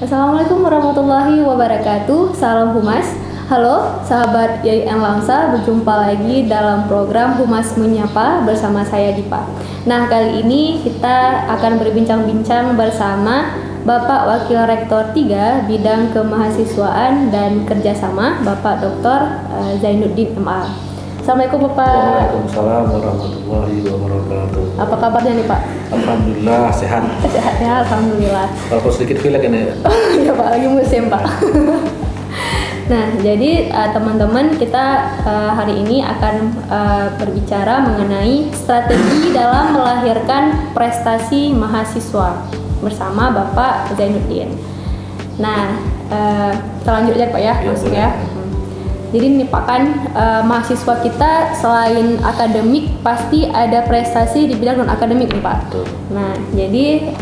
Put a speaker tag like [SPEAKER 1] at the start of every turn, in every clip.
[SPEAKER 1] Assalamualaikum warahmatullahi wabarakatuh. Salam Humas. Halo sahabat YIN Langsa, berjumpa lagi dalam program Humas Menyapa bersama saya Dipa. Nah, kali ini kita akan berbincang-bincang bersama Bapak Wakil Rektor 3 Bidang Kemahasiswaan dan Kerjasama, Bapak Dr. Zainuddin MA. Assalamualaikum Bapak.
[SPEAKER 2] Waalaikumsalam warahmatullahi wabarakatuh.
[SPEAKER 1] Apa kabarnya nih Pak?
[SPEAKER 2] Alhamdulillah sehat.
[SPEAKER 1] Sehat ya, Alhamdulillah.
[SPEAKER 2] Walaupun sedikit pilek ini.
[SPEAKER 1] Ya Pak, lagi musim Pak. Nah, jadi teman-teman kita hari ini akan berbicara mengenai strategi dalam melahirkan prestasi mahasiswa bersama Bapak Zainuddin. Nah, kita lanjut aja Pak ya, langsung ya. Jadi ini Pak kan mahasiswa kita selain akademik pasti ada prestasi di bidang non akademik nih Pak.
[SPEAKER 2] Betul.
[SPEAKER 1] Nah jadi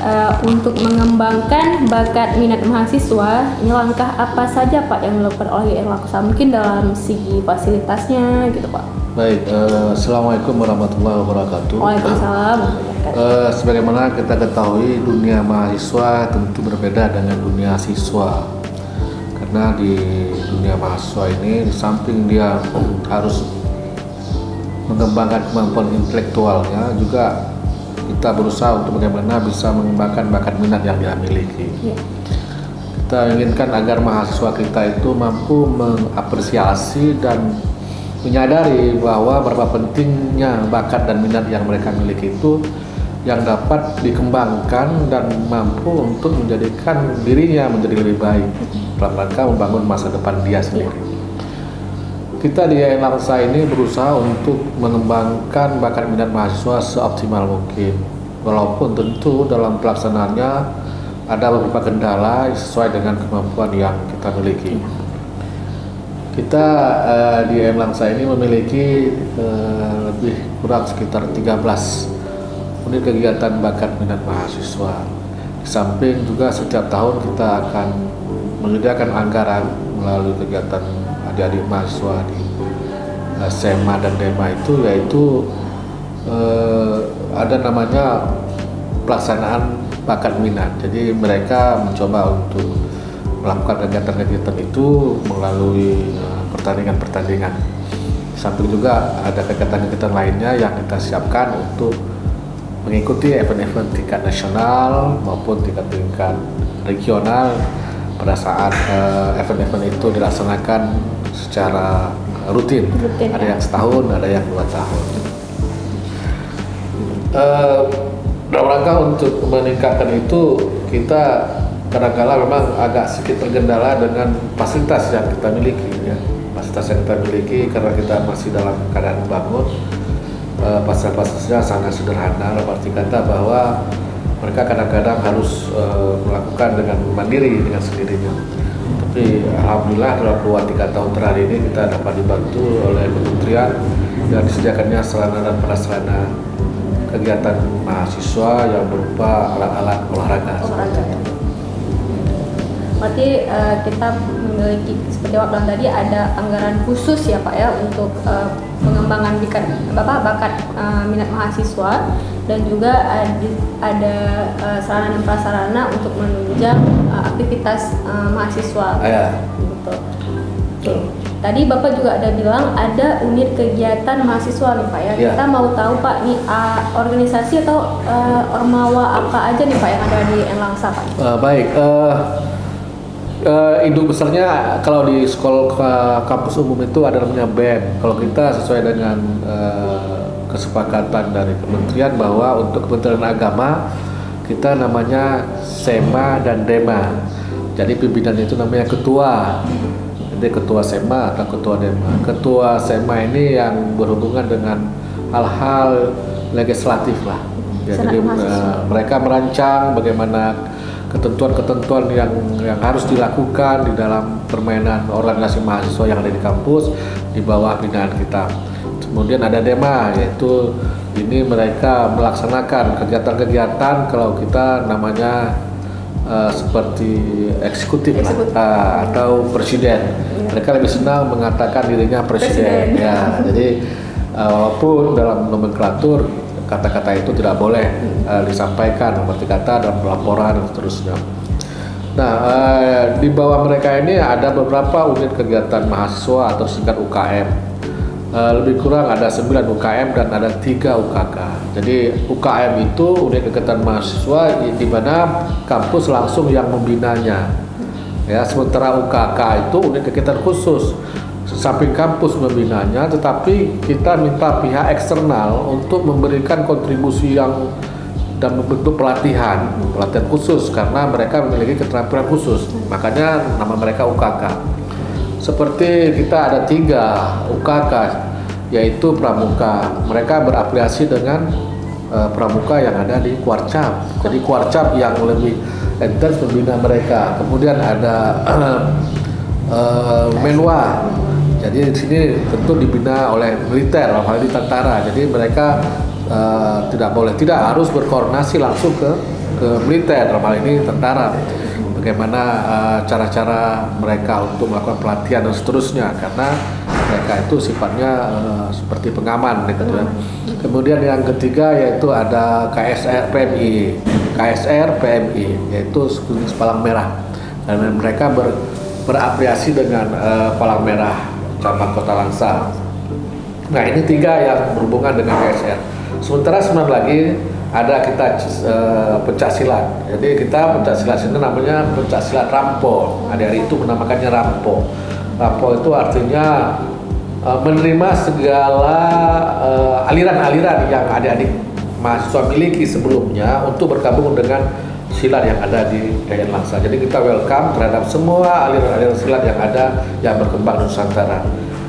[SPEAKER 1] untuk mengembangkan bakat minat mahasiswa, ini langkah apa saja Pak yang dilakukan oleh YIN Langsa? Mungkin dalam segi fasilitasnya gitu Pak.
[SPEAKER 2] Baik, Assalamualaikum warahmatullahi wabarakatuh.
[SPEAKER 1] Waalaikumsalam.
[SPEAKER 2] Sebagaimana kita ketahui, dunia mahasiswa tentu berbeda dengan dunia siswa. Karena di dunia mahasiswa ini, di samping dia harus mengembangkan kemampuan intelektualnya, juga kita berusaha untuk bagaimana bisa mengembangkan bakat minat yang dia miliki.
[SPEAKER 1] Ya.
[SPEAKER 2] Kita inginkan agar mahasiswa kita itu mampu mengapresiasi dan menyadari bahwa berapa pentingnya bakat dan minat yang mereka miliki itu yang dapat dikembangkan dan mampu untuk menjadikan dirinya menjadi lebih baik dalam rangka membangun masa depan dia sendiri. Kita di YIN Langsa ini berusaha untuk mengembangkan bakat minat mahasiswa seoptimal mungkin, walaupun tentu dalam pelaksanaannya ada beberapa kendala sesuai dengan kemampuan yang kita miliki. Kita di YIN Langsa ini memiliki lebih kurang sekitar 13 unit kegiatan bakat minat mahasiswa. Di samping juga setiap tahun kita akan menyediakan anggaran melalui kegiatan adik-adik mahasiswa di SEMA dan DEMA itu, yaitu ada namanya pelaksanaan bakat minat. Jadi mereka mencoba untuk melakukan kegiatan-kegiatan itu melalui pertandingan-pertandingan. Di samping juga ada kegiatan-kegiatan lainnya yang kita siapkan untuk mengikuti event-event tingkat nasional maupun tingkat regional pada saat event-event itu dilaksanakan secara rutin. Ada yang setahun, ada yang 2 tahun. Dalam rangka untuk meningkatkan itu, kita kadang-kala memang agak sedikit tergendala dengan fasilitas yang kita miliki ya. Fasilitas yang kita miliki karena kita masih dalam keadaan bangun. Fasilitasnya sangat sederhana, arti kata bahwa mereka kadang-kadang harus melakukan dengan mandiri dengan sendirinya. Tapi alhamdulillah dalam 2-3 tahun terakhir ini kita dapat dibantu oleh kementerian dan disediakannya sarana dan prasarana kegiatan mahasiswa yang berupa alat-alat olahraga.
[SPEAKER 1] Berarti kita memiliki seperti Bapak bilang tadi ada anggaran khusus ya Pak ya untuk pengembangan bakat minat mahasiswa, dan juga ada sarana dan prasarana untuk menunjang aktivitas mahasiswa. Betul. Oke. Tadi Bapak juga ada bilang ada unit kegiatan mahasiswa nih Pak ya. Kita mau tahu Pak nih organisasi atau ormawa apa aja nih Pak yang ada di YIN Langsa Pak?
[SPEAKER 2] Baik. Induk besarnya kalau di sekolah kampus umum itu ada namanya BEM. Kalau kita sesuai dengan kesepakatan dari kementerian bahwa untuk Kementerian Agama kita namanya SEMA dan DEMA. Jadi pimpinannya itu namanya ketua. Jadi ketua SEMA atau ketua DEMA. Ketua SEMA ini yang berhubungan dengan hal-hal legislatif lah. Ya, jadi mereka merancang bagaimana ketentuan-ketentuan yang harus dilakukan di dalam permainan organisasi mahasiswa yang ada di kampus di bawah binaan kita. Kemudian ada DEMA, yaitu ini mereka melaksanakan kegiatan-kegiatan kalau kita namanya seperti eksekutif atau presiden. Mereka lebih senang mengatakan dirinya presiden. Ya, jadi walaupun dalam nomenklatur kata-kata itu tidak boleh disampaikan seperti kata dalam laporan dan seterusnya. Nah, di bawah mereka ini ada beberapa unit kegiatan mahasiswa atau singkat UKM. Lebih kurang ada 9 UKM dan ada 3 UKK. Jadi UKM itu unit kegiatan mahasiswa di mana kampus langsung yang membinanya. Ya, sementara UKK itu unit kegiatan khusus. Samping kampus membinanya, tetapi kita minta pihak eksternal untuk memberikan kontribusi yang dan bentuk pelatihan khusus karena mereka memiliki keterampilan khusus. Makanya nama mereka UKK. Seperti kita ada 3 UKK, yaitu pramuka. Mereka berafiliasi dengan pramuka yang ada di Kuarcap. Jadi Kuarcap yang lebih intens membina mereka. Kemudian ada Menwa. Jadi di sini tentu dibina oleh militer, apalagi tentara. Jadi mereka tidak harus berkoordinasi langsung ke militer, dalam hal ini tentara. Bagaimana cara-cara mereka untuk melakukan pelatihan dan seterusnya, karena mereka itu sifatnya seperti pengaman gitu ya. Kemudian yang ketiga yaitu ada KSR PMI yaitu Sekolah Palang Merah, dan mereka berafiliasi dengan Palang Merah cabang Kota Langsa. Nah, ini 3 yang berhubungan dengan KSR. Sementara 9 lagi ada kita pencak silat. Jadi kita pencak silat ini namanya pencak silat Rampo. Adik-adik itu menamakannya Rampo. Rampo itu artinya menerima segala aliran-aliran yang adik-adik mahasiswa miliki sebelumnya untuk bergabung dengan silat yang ada di Yayan Langsa. Jadi kita welcome terhadap semua aliran-aliran silat yang ada yang berkembang di Nusantara.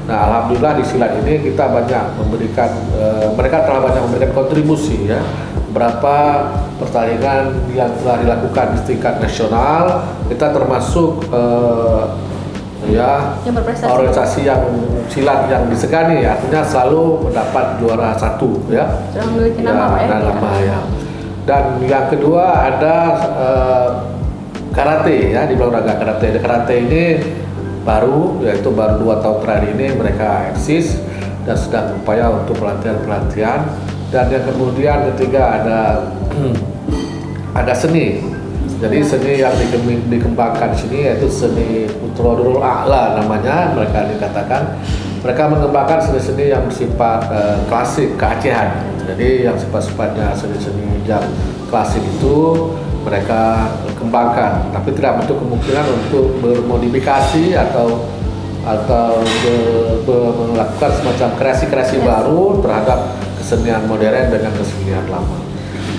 [SPEAKER 2] Nah, alhamdulillah di silat ini kita banyak memberikan, mereka telah banyak memberikan kontribusi ya. Berapa pertandingan yang telah dilakukan di tingkat nasional, kita termasuk yang organisasi yang silat yang disegani, artinya selalu mendapat juara 1 ya.
[SPEAKER 1] Sudah memiliki nama
[SPEAKER 2] ya. Dan yang kedua ada karate ya, di olahraga karate. Karate ini baru 2 tahun terakhir ini mereka eksis dan sedang upaya untuk pelatihan. Dan yang kemudian ketiga ada seni. Jadi seni yang dikembangkan di sini yaitu seni Utrodul A'la namanya, mereka dikatakan. Mereka mengembangkan seni-seni yang bersifat klasik keacehan. Jadi yang sifat-sifatnya seni-seni yang klasik itu mereka kembangkan, tapi tidak bentuk kemungkinan untuk bermodifikasi atau melakukan semacam kreasi-kreasi baru terhadap kesenian modern dengan kesenian lama.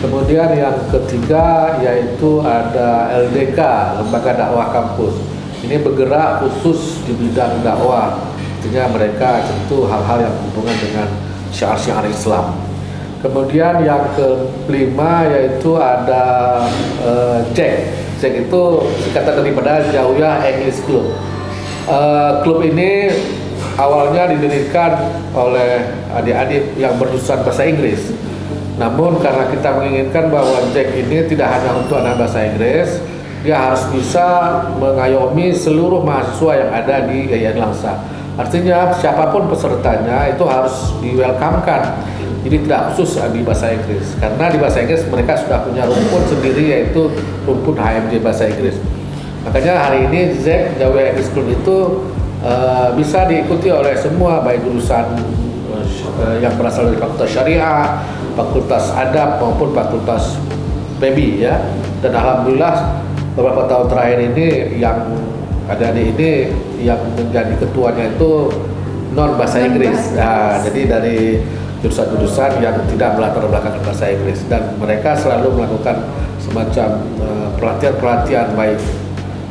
[SPEAKER 2] Kemudian yang ketiga yaitu ada LDK, Lembaga Dakwah Kampus. Ini bergerak khusus di bidang dakwah. Artinya mereka tentu hal-hal yang berhubungan dengan syiar-syiar Islam. Kemudian yang kelima yaitu ada JEC. JEC itu singkatan daripada Jauya English Club. Klub ini awalnya didirikan oleh adik-adik yang berjurusan bahasa Inggris. Namun karena kita menginginkan bahwa JEC ini tidak hanya untuk anak bahasa Inggris, dia harus bisa mengayomi seluruh mahasiswa yang ada di Yayan Langsa. Artinya siapapun pesertanya itu harus di-welcome-kan. Jadi tidak khusus di bahasa Inggris, karena di bahasa Inggris mereka sudah punya rumpun sendiri yaitu rumpun HMJ bahasa Inggris. Makanya hari ini JEC Jauya English Club itu bisa diikuti oleh semua, baik jurusan yang berasal dari Fakultas Syariah, Fakultas Adab maupun Fakultas PEBI ya. Dan alhamdulillah beberapa tahun terakhir ini yang adik-adik ini yang menjadi ketuanya itu non bahasa Inggris. Nah, jadi dari jurusan-jurusan yang tidak melatar belakang bahasa Inggris, dan mereka selalu melakukan semacam pelatihan-pelatihan baik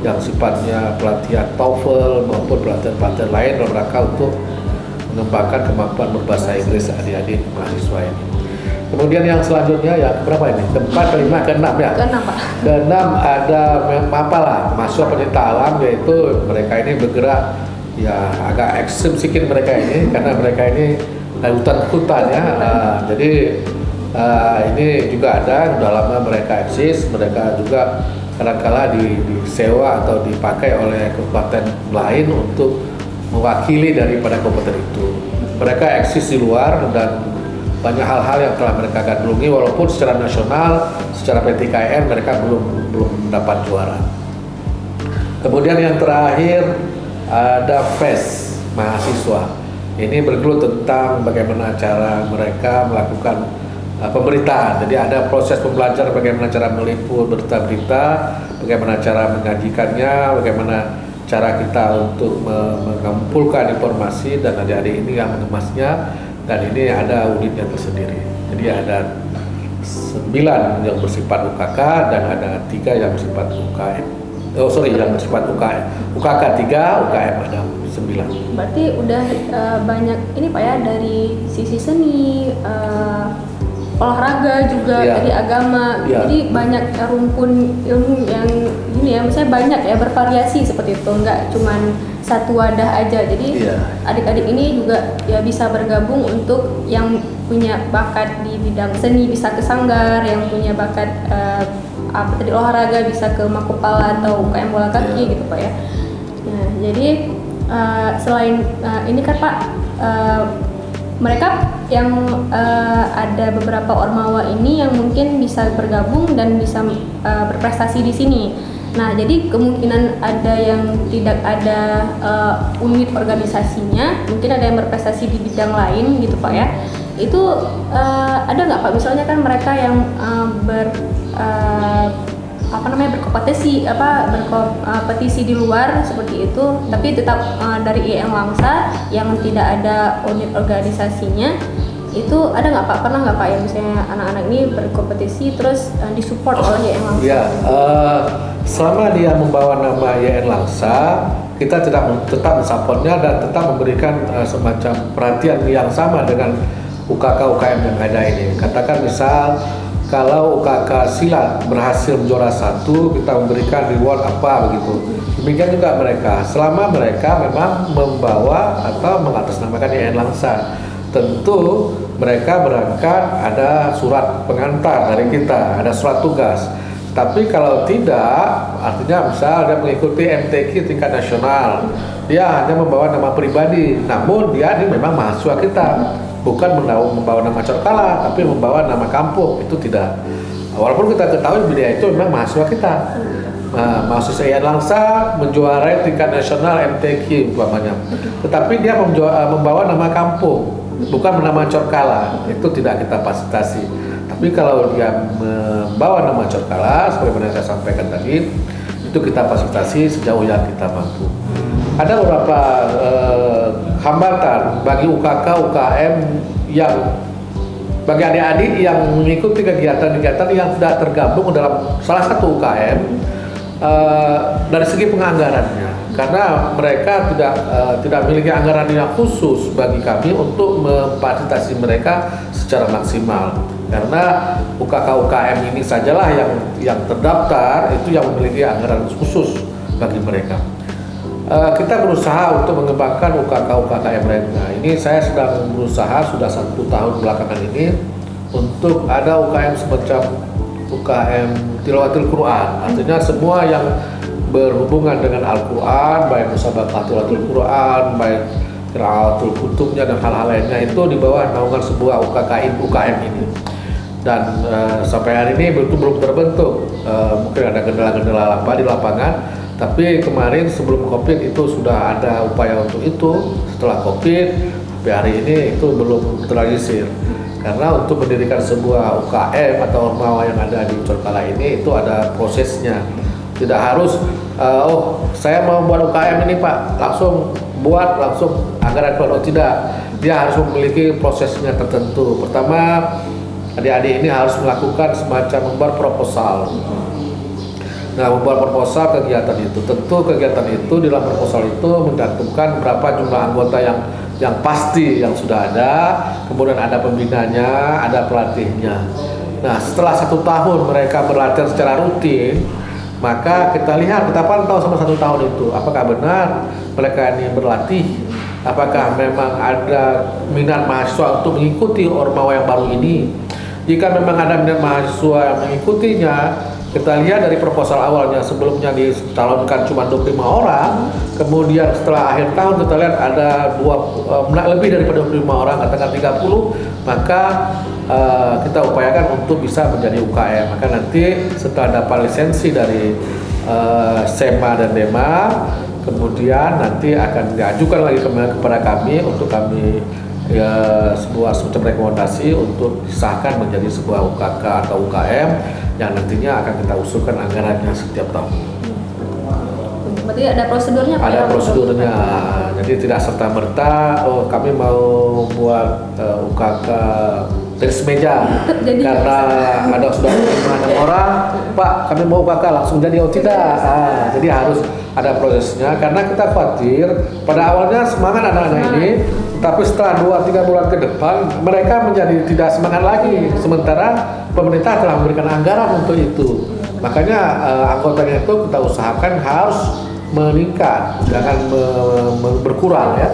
[SPEAKER 2] yang sifatnya pelatihan TOEFL maupun pelatihan-pelatihan lain dalam rangka untuk mengembangkan kemampuan berbahasa Inggris adik-adik mahasiswa ini. Kemudian yang selanjutnya yang berapa ini? Keempat, kelima, keenam ya. Keenam ada MAPALA, mahasiswa pencinta alam, yaitu mereka ini bergerak ya agak ekstrim sedikit mereka ini karena mereka ini hutan-hutan ya. Jadi ini juga ada, sudah lama mereka eksis, mereka juga kadang-kala disewa atau dipakai oleh kabupaten lain untuk mewakili daripada kabupaten itu. Mereka eksis di luar dan banyak hal-hal yang telah mereka gandrungi, walaupun secara nasional, secara PTKM mereka belum mendapat juara. Kemudian yang terakhir ada FES mahasiswa. Ini bergelut tentang bagaimana cara mereka melakukan pemberitaan. Jadi ada proses pembelajaran bagaimana cara meliput berita-berita, bagaimana cara menyajikannya, bagaimana cara kita untuk mengumpulkan informasi, dan adik-adik ini yang mengemasnya, dan ini ada unitnya tersendiri. Jadi ada 9 yang bersifat UKK dan ada 3 yang bersifat UKM. Yang bersifat UKM. UKK 3, UKM ada 9.
[SPEAKER 1] Berarti udah banyak ini Pak ya, dari sisi seni, olahraga juga,
[SPEAKER 2] Ya.
[SPEAKER 1] dari agama.
[SPEAKER 2] Ya.
[SPEAKER 1] Jadi banyak rumpun ilmu yang ini ya, misalnya banyak ya, bervariasi seperti itu, nggak cuman satu wadah aja. Jadi
[SPEAKER 2] Ya.
[SPEAKER 1] adik-adik ini juga ya bisa bergabung. Untuk yang punya bakat di bidang seni bisa ke Sanggar, yang punya bakat olahraga bisa ke Makopala atau UKM bola kaki gitu Pak ya. Nah, jadi selain ini kan Pak, mereka yang ada beberapa ormawa ini yang mungkin bisa bergabung dan bisa berprestasi di sini. Nah, jadi kemungkinan ada yang tidak ada unit organisasinya, mungkin ada yang berprestasi di bidang lain gitu Pak ya. Itu ada nggak Pak? Misalnya kan mereka yang berkompetisi di luar seperti itu, tapi tetap dari IAIN Langsa yang tidak ada unit organisasinya, itu ada nggak Pak? Pernah nggak Pak yang misalnya anak-anak ini berkompetisi terus disupport oleh IAIN Langsa?
[SPEAKER 2] Ya, selama dia membawa nama IAIN Langsa, kita tetap mensupportnya dan tetap memberikan semacam perhatian yang sama dengan UKK UKM yang ada ini. Katakan misal kalau UKK silat berhasil juara 1, kita memberikan reward apa begitu. Demikian juga mereka, selama mereka memang membawa atau mengatasnamakan IAIN Langsa. Tentu mereka berangkat ada surat pengantar dari kita, ada surat tugas. Tapi kalau tidak, artinya misal dia mengikuti MTQ tingkat nasional, dia hanya membawa nama pribadi, namun dia ini memang mahasiswa kita, bukan membawa nama Corkala, tapi membawa nama kampung, itu tidak. Walaupun kita ketahui dia itu memang mahasiswa kita. Nah, mahasiswa IAIN Langsa menjuarai tingkat nasional MTQ umpamanya, tetapi dia membawa nama kampung, bukan nama Corkala, itu tidak kita fasilitasi. Tapi kalau dia membawa nama Corkala, seperti yang saya sampaikan tadi, itu kita fasilitasi sejauh yang kita mampu. Ada beberapa hambatan bagi UKK UKM yang bagi adik-adik yang mengikuti kegiatan-kegiatan yang tidak tergabung dalam salah satu UKM dari segi penganggarannya, karena mereka tidak memiliki anggaran yang khusus bagi kami untuk memfasilitasi mereka secara maksimal. Karena UKK UKM ini sajalah yang terdaftar itu yang memiliki anggaran khusus bagi mereka. Kita berusaha untuk mengembangkan UKK UKM lainnya. Ini saya sedang berusaha sudah 1 tahun belakangan ini untuk ada UKM semacam UKM Tilawatul Quran. Artinya semua yang berhubungan dengan Al-Quran, baik musabaqah Tilawatul Quran, baik qiraatul kutubnya dan hal-hal lainnya, itu di bawah naungan sebuah UKM ini. Dan sampai hari ini belum terbentuk. Mungkin ada kendala-kendala apa di lapangan. Tapi kemarin sebelum COVID itu sudah ada upaya untuk itu. Setelah COVID, sampai hari ini itu belum terrealisir. Karena untuk mendirikan sebuah UKM atau ormawa yang ada di Corkala ini itu ada prosesnya. Tidak harus, saya mau buat UKM ini Pak, langsung buat, langsung anggaran keluar. Tidak, dia harus memiliki prosesnya tertentu. Pertama, adik-adik ini harus melakukan semacam membuat proposal. Nah, membuat proposal kegiatan itu, tentu kegiatan itu di dalam proposal itu mencantumkan berapa jumlah anggota yang pasti yang sudah ada, kemudian ada pembinanya, ada pelatihnya. Nah, setelah 1 tahun mereka berlatih secara rutin, maka kita lihat, kita pantau sama 1 tahun itu, apakah benar mereka ini berlatih, apakah memang ada minat mahasiswa untuk mengikuti ormawa yang baru ini. Jika memang ada minat mahasiswa yang mengikutinya, kita lihat dari proposal awalnya, sebelumnya dicalonkan cuma 25 orang, kemudian setelah akhir tahun kita lihat ada lebih daripada 25 orang, katakan 30, maka kita upayakan untuk bisa menjadi UKM. Maka nanti setelah dapat lisensi dari SEMA dan DEMA, kemudian nanti akan diajukan lagi kepada kami untuk kami sebuah semacam rekomendasi untuk disahkan menjadi sebuah UKK atau UKM yang nantinya akan kita usulkan anggarannya setiap tahun.
[SPEAKER 1] Berarti ada prosedurnya Pak?
[SPEAKER 2] Ada prosedurnya, jadi tidak serta-merta kami mau buat UKK tenis meja karena ada sudah 5-6 orang, Pak kami mau UKK langsung jadi, tidak. Jadi harus ada prosesnya karena kita khawatir pada awalnya semangat anak-anak ini, tapi setelah 2-3 bulan ke depan mereka menjadi tidak semangat lagi, sementara pemerintah telah memberikan anggaran untuk itu. Makanya anggotanya itu kita usahakan harus meningkat, jangan berkurang ya.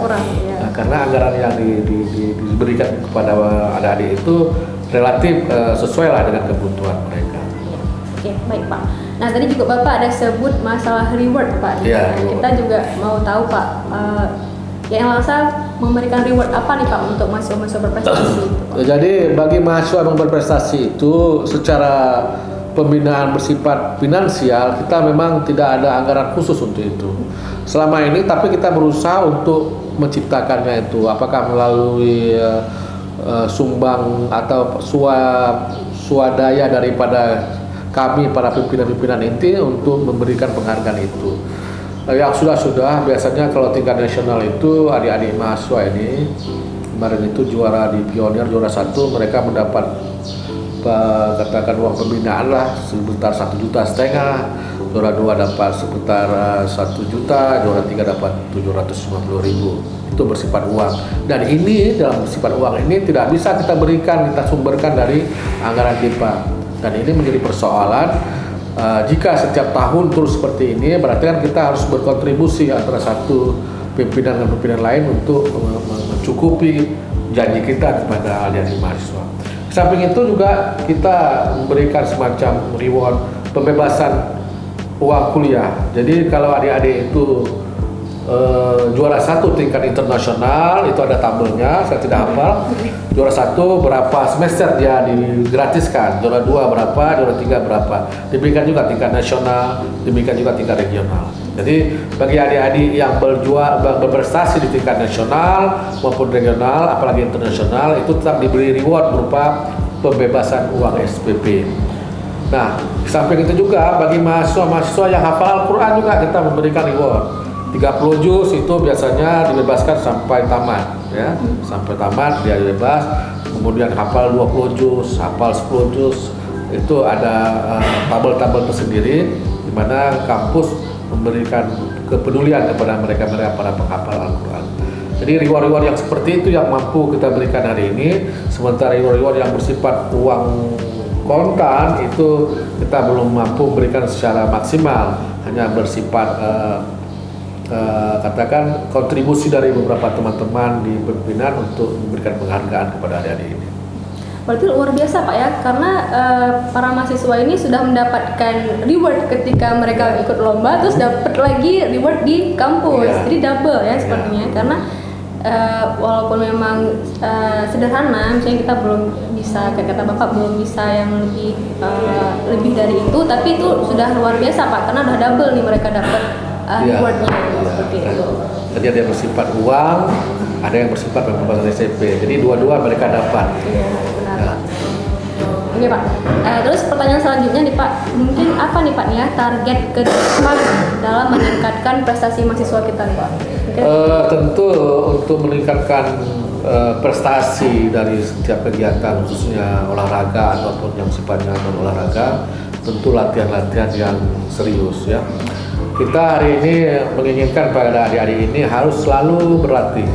[SPEAKER 2] Nah, karena anggaran yang diberikan kepada adik-adik itu relatif sesuai lah dengan kebutuhan mereka.
[SPEAKER 1] Oke, baik Pak. Nah tadi juga Bapak ada sebut masalah reward Pak.
[SPEAKER 2] Ya,
[SPEAKER 1] kita juga mau tahu Pak, yang langsung memberikan reward apa nih Pak untuk mahasiswa-mahasiswa berprestasi?
[SPEAKER 2] Jadi bagi mahasiswa yang berprestasi itu secara pembinaan bersifat finansial kita memang tidak ada anggaran khusus untuk itu selama ini, tapi kita berusaha untuk menciptakannya itu, apakah melalui sumbang atau swadaya daripada kami para pimpinan-pimpinan inti untuk memberikan penghargaan itu. Yang sudah biasanya kalau tingkat nasional itu adik-adik mahasiswa ini kemarin itu juara di Pionir, juara 1, mereka mendapat katakan uang pembinaan lah sekitar 1,5 juta, juara 2 dapat sekitar 1 juta, juara 3 dapat 750.000. Itu bersifat uang, dan ini dalam bersifat uang ini tidak bisa kita berikan, kita sumberkan dari anggaran KIPA, dan ini menjadi persoalan. Jika setiap tahun terus seperti ini, berarti kan kita harus berkontribusi antara satu pimpinan dan pimpinan lain untuk mencukupi janji kita kepada adik-adik mahasiswa. Samping itu juga kita memberikan semacam reward pembebasan uang kuliah. Jadi kalau adik-adik itu juara 1 tingkat internasional, itu ada tabelnya, saya tidak hafal. Juara 1 berapa semester dia digratiskan, juara 2 berapa, juara 3 berapa. Diberikan juga tingkat nasional, diberikan juga tingkat regional. Jadi bagi adik-adik yang berprestasi di tingkat nasional maupun regional, apalagi internasional, itu tetap diberi reward berupa pembebasan uang SPP. Nah, samping itu juga bagi mahasiswa-mahasiswa yang hafal Al-Quran juga kita memberikan reward. 30 juz itu biasanya dibebaskan sampai tamat, ya, sampai tamat dia bebas. Kemudian hafal 20 juz, hafal 10 juz, itu ada tabel-tabel tersendiri di mana kampus memberikan kepedulian kepada mereka para penghafal Al-Quran. Jadi reward-reward yang seperti itu yang mampu kita berikan hari ini. Sementara reward-reward yang bersifat uang kontan itu kita belum mampu berikan secara maksimal, hanya bersifat katakan kontribusi dari beberapa teman-teman di pimpinan untuk memberikan penghargaan kepada adik-adik ini.
[SPEAKER 1] Berarti luar biasa Pak ya, karena para mahasiswa ini sudah mendapatkan reward ketika mereka ikut lomba, terus dapat lagi reward di kampus, jadi double ya sepertinya. Karena walaupun memang sederhana, misalnya kita belum bisa, kayak kata Bapak belum bisa yang lebih dari itu, tapi itu sudah luar biasa Pak, karena udah double nih mereka dapat rewardnya seperti itu.
[SPEAKER 2] Jadi ada yang bersifat uang, ada yang bersifat pembebasan SPP. Jadi dua-dua mereka dapat.
[SPEAKER 1] Oke Pak, terus pertanyaan selanjutnya nih Pak, mungkin apa nih Pak nih ya target ke depan dalam meningkatkan prestasi mahasiswa kita nih Pak?
[SPEAKER 2] Tentu untuk meningkatkan prestasi dari setiap kegiatan, khususnya olahraga ataupun yang sifatnya non olahraga, tentu latihan-latihan yang serius ya. Kita hari ini menginginkan pada adik-adik ini harus selalu berlatih,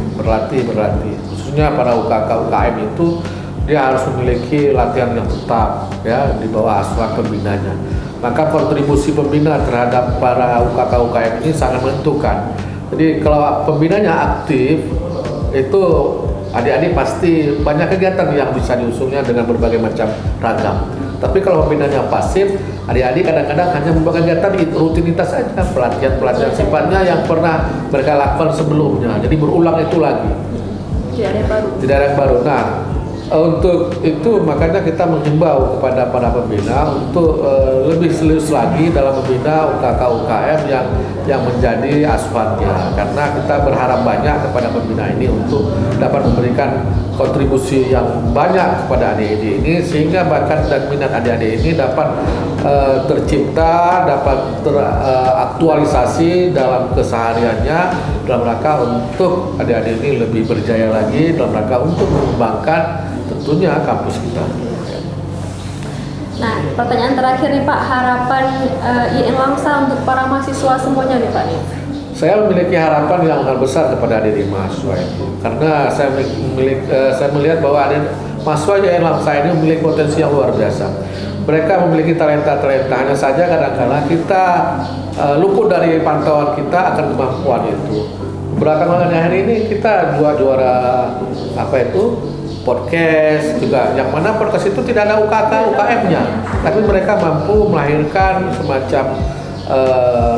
[SPEAKER 2] khususnya para UKK UKM itu dia harus memiliki latihan yang tetap ya di bawah asuhan pembinanya. Maka kontribusi pembina terhadap para UKK UKM ini sangat menentukan. Jadi kalau pembinanya aktif, itu adik-adik pasti banyak kegiatan yang bisa diusungnya dengan berbagai macam ragam. Tapi kalau pembinanya pasif, adik-adik kadang-kadang hanya membuat kegiatan di rutinitas saja, pelatihan-pelatihan sifatnya yang pernah mereka lakukan sebelumnya. Jadi berulang itu lagi.
[SPEAKER 1] Tidak ada yang baru.
[SPEAKER 2] Tidak ada yang baru. Nah, Untuk itu makanya kita menghimbau kepada para pembina untuk lebih serius lagi dalam membina UKK UKM yang menjadi asuhannya, karena kita berharap banyak kepada pembina ini untuk dapat memberikan kontribusi yang banyak kepada adik-adik ini, sehingga bakat dan minat adik-adik ini dapat tercipta, dapat teraktualisasi dalam kesehariannya, dalam rangka untuk adik-adik ini lebih berjaya lagi, dalam rangka untuk mengembangkan tentunya kampus kita.
[SPEAKER 1] Nah, pertanyaan terakhir nih Pak, harapan IN Langsa untuk para mahasiswa semuanya nih Pak nih.
[SPEAKER 2] Saya memiliki harapan yang sangat besar kepada adik-adik mahasiswa itu, karena saya melihat bahwa adik mahasiswa IN Langsa ini memiliki potensi yang luar biasa. Mereka memiliki talenta-talenta, hanya saja kadang-kadang kita luput dari pantauan kita akan kemampuan itu. Belakangan hari ini kita juara podcast juga, yang mana podcast itu tidak ada UKK UKM-nya, tapi mereka mampu melahirkan semacam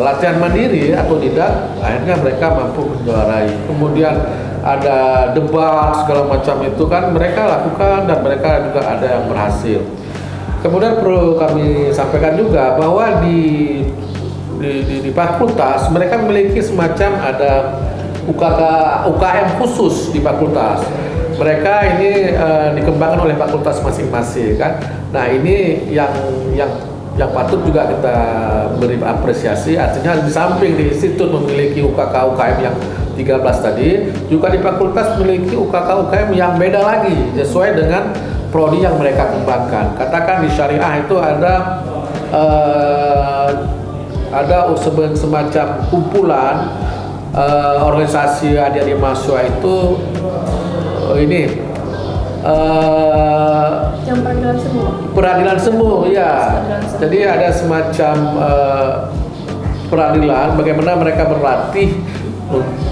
[SPEAKER 2] latihan mandiri atau tidak, akhirnya mereka mampu menjuarai. Kemudian ada debat segala macam itu kan mereka lakukan, dan mereka juga ada yang berhasil. Kemudian perlu kami sampaikan juga bahwa di fakultas mereka memiliki semacam ada UKK UKM khusus di fakultas. Mereka ini dikembangkan oleh fakultas masing-masing kan. Nah, ini yang patut juga kita beri apresiasi. Artinya di samping di institut memiliki UKK UKM yang 13 tadi, juga di fakultas memiliki UKK UKM yang beda lagi sesuai dengan prodi yang mereka kembangkan. Katakan di syariah itu ada semacam kumpulan organisasi adik-adik mahasiswa itu
[SPEAKER 1] yang
[SPEAKER 2] peradilan semu ya. Jadi ada semacam peradilan, bagaimana mereka berlatih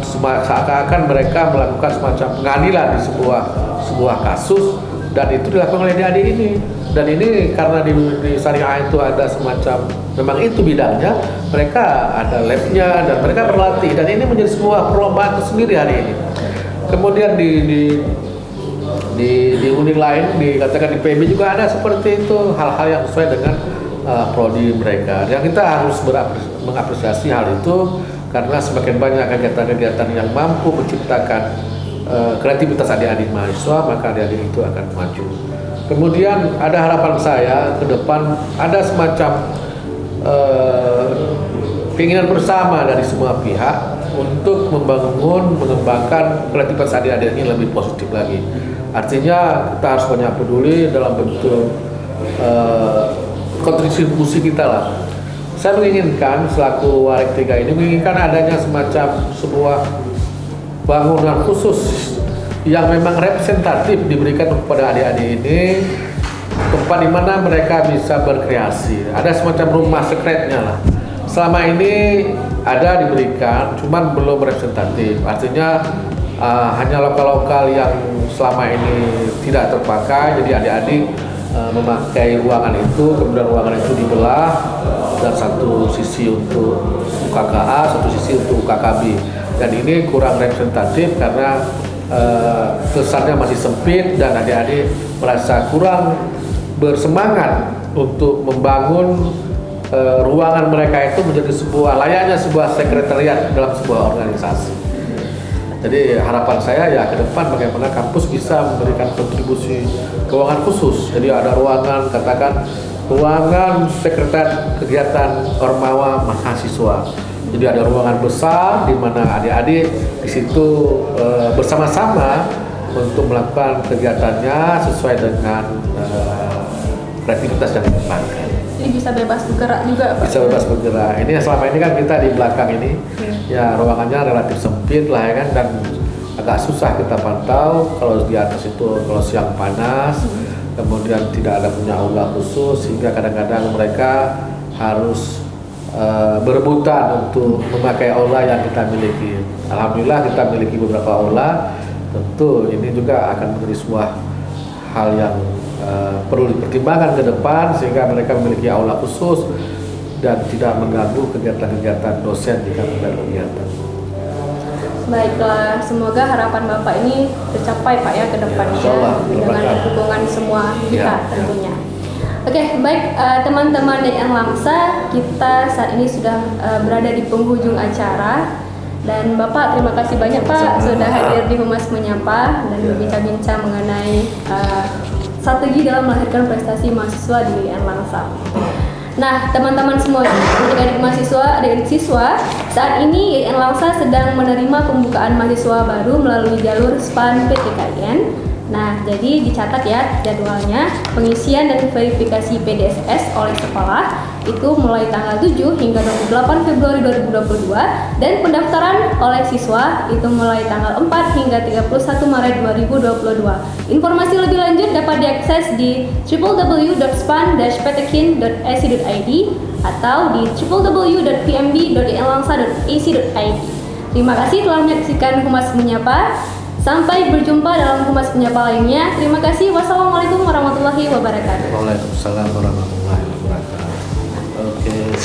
[SPEAKER 2] seakan-akan mereka melakukan semacam pengadilan di sebuah kasus, dan itu dilakukan oleh adik-adik ini. Dan ini karena di syariah itu ada semacam, memang itu bidangnya, mereka ada labnya dan mereka berlatih, dan ini menjadi sebuah perlombaan tersendiri hari ini. Kemudian di unit lain, dikatakan di PB juga ada seperti itu, hal-hal yang sesuai dengan prodi mereka. Yang kita harus mengapresiasi hal itu, karena semakin banyak kegiatan-kegiatan yang mampu menciptakan kreativitas adik-adik mahasiswa, maka adik-adik itu akan maju. Kemudian ada harapan saya ke depan, ada semacam keinginan bersama dari semua pihak untuk mengembangkan kreativitas adik-adik ini lebih positif lagi. Artinya kita harus banyak peduli dalam bentuk kontribusi kita lah. Saya menginginkan selaku Warik 3 ini menginginkan adanya semacam sebuah bangunan khusus yang memang representatif diberikan kepada adik-adik ini, tempat di mana mereka bisa berkreasi. Ada semacam rumah sekretnya lah. Selama ini ada diberikan, cuman belum representatif. Artinya hanya lokal-lokal yang selama ini tidak terpakai. Jadi adik-adik memakai ruangan itu, kemudian ruangan itu dibelah, dan satu sisi untuk UKKA, satu sisi untuk UKKB. Dan ini kurang representatif karena kesannya masih sempit, dan adik-adik merasa kurang bersemangat untuk membangun ruangan mereka itu menjadi layaknya sebuah sekretariat dalam sebuah organisasi. Jadi harapan saya ya ke depan bagaimana kampus bisa memberikan kontribusi ruangan khusus. Jadi ada ruangan, katakan ruangan sekretariat kegiatan Ormawa mahasiswa. Jadi ada ruangan besar di mana adik-adik di situ bersama-sama untuk melakukan kegiatannya sesuai dengan kreativitas yang dikembangkan.
[SPEAKER 1] Jadi bisa bebas bergerak juga Pak?
[SPEAKER 2] Bisa bebas bergerak. Ini selama ini kan kita di belakang ini, ya ruangannya relatif sempit lah ya kan, dan agak susah kita pantau. Kalau di atas itu kalau siang panas, kemudian tidak ada punya aula khusus, sehingga kadang-kadang mereka harus berebutan untuk memakai aula yang kita miliki. Alhamdulillah kita miliki beberapa aula. Tentu ini juga akan menjadi sebuah hal yang perlu dipertimbangkan ke depan, sehingga mereka memiliki aula khusus dan tidak mengganggu kegiatan-kegiatan dosen di kampus kegiatan.
[SPEAKER 1] Baiklah, semoga harapan Bapak ini tercapai Pak ya ke depannya dengan dukungan semua pihak tentunya. Oke, baik teman-teman dari Langsa, kita saat ini sudah berada di penghujung acara. Dan Bapak, terima kasih banyak Pak sudah hadir di Humas Menyapa dan berbincang-bincang mengenai strategi dalam melahirkan prestasi mahasiswa di Langsa. Nah, teman-teman semua, adik-adik mahasiswa, adik-adik siswa, saat ini IAIN Langsa sedang menerima pembukaan mahasiswa baru melalui jalur SPAN PTKIN. Nah, jadi dicatat ya jadwalnya, pengisian dan verifikasi PDSS oleh sekolah itu mulai tanggal 7 hingga 28 Februari 2022 dan pendaftaran oleh siswa itu mulai tanggal 4 hingga 31 Maret 2022. Informasi lebih lanjut dapat diakses di www.span-ptkin.ac.id atau di www.pmb.inlangsa.ac.id. Terima kasih telah menyaksikan Humas Menyapa. Sampai berjumpa dalam Humas Menyapa lainnya. Terima kasih. Wassalamualaikum warahmatullahi wabarakatuh.
[SPEAKER 2] Waalaikumsalam warahmatullahi wabarakatuh. Oke.